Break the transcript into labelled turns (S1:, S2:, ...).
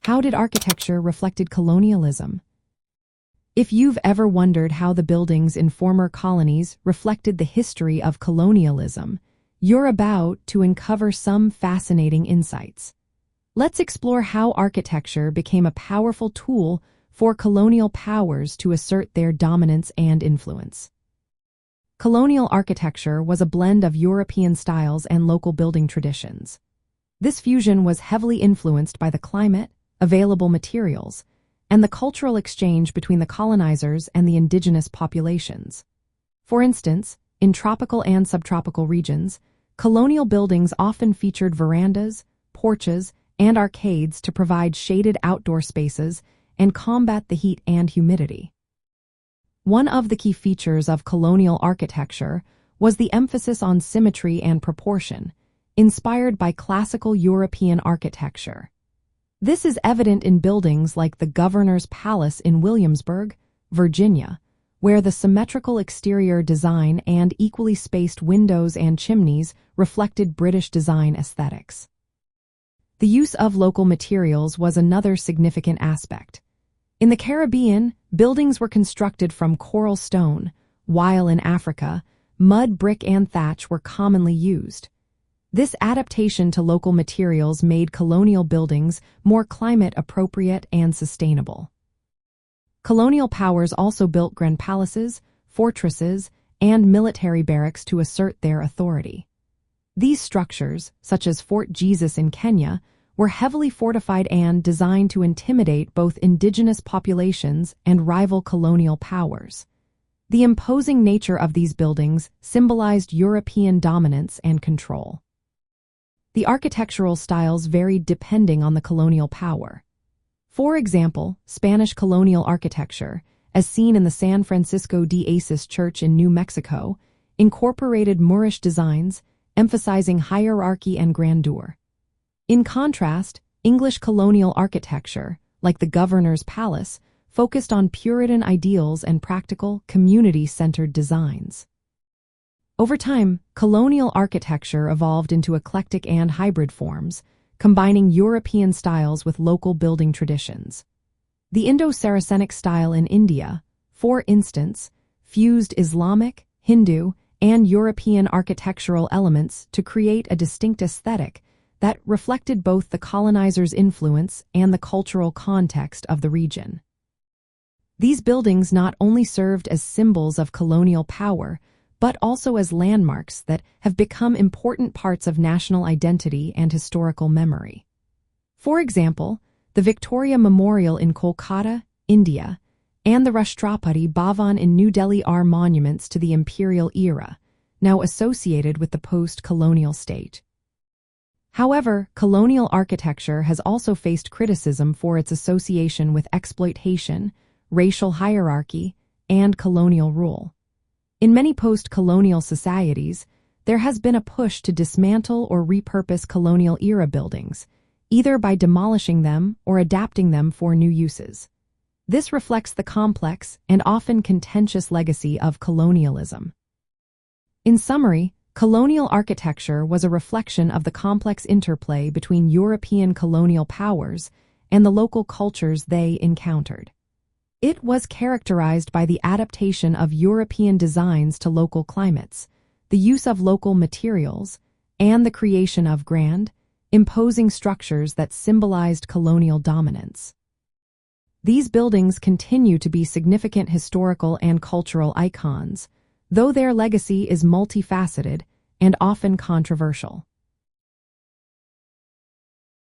S1: How did architecture reflected colonialism? If you've ever wondered how the buildings in former colonies reflected the history of colonialism, you're about to uncover some fascinating insights. Let's explore how architecture became a powerful tool for colonial powers to assert their dominance and influence. Colonial architecture was a blend of European styles and local building traditions. This fusion was heavily influenced by the climate, available materials, and the cultural exchange between the colonizers and the indigenous populations. For instance, in tropical and subtropical regions, colonial buildings often featured verandas, porches, and arcades to provide shaded outdoor spaces and combat the heat and humidity. One of the key features of colonial architecture was the emphasis on symmetry and proportion, inspired by classical European architecture. This is evident in buildings like the Governor's Palace in Williamsburg, Virginia, where the symmetrical exterior design and equally spaced windows and chimneys reflected British design aesthetics. The use of local materials was another significant aspect. In the Caribbean, buildings were constructed from coral stone, while in Africa, mud, brick, and thatch were commonly used. This adaptation to local materials made colonial buildings more climate-appropriate and sustainable. Colonial powers also built grand palaces, fortresses, and military barracks to assert their authority. These structures, such as Fort Jesus in Kenya, were heavily fortified and designed to intimidate both indigenous populations and rival colonial powers. The imposing nature of these buildings symbolized European dominance and control. The architectural styles varied depending on the colonial power. For example, Spanish colonial architecture, as seen in the San Francisco de Asis Church in New Mexico, incorporated Moorish designs, emphasizing hierarchy and grandeur. In contrast, English colonial architecture, like the Governor's Palace, focused on Puritan ideals and practical, community-centered designs. Over time, colonial architecture evolved into eclectic and hybrid forms, combining European styles with local building traditions. The Indo-Saracenic style in India, for instance, fused Islamic, Hindu, and European architectural elements to create a distinct aesthetic that reflected both the colonizers' influence and the cultural context of the region. These buildings not only served as symbols of colonial power, but also as landmarks that have become important parts of national identity and historical memory. For example, the Victoria Memorial in Kolkata, India, and the Rashtrapati Bhavan in New Delhi are monuments to the imperial era, now associated with the post-colonial state. However, colonial architecture has also faced criticism for its association with exploitation, racial hierarchy, and colonial rule. In many post-colonial societies, there has been a push to dismantle or repurpose colonial-era buildings, either by demolishing them or adapting them for new uses. This reflects the complex and often contentious legacy of colonialism. In summary, colonial architecture was a reflection of the complex interplay between European colonial powers and the local cultures they encountered. It was characterized by the adaptation of European designs to local climates, the use of local materials, and the creation of grand, imposing structures that symbolized colonial dominance. These buildings continue to be significant historical and cultural icons, though their legacy is multifaceted and often controversial.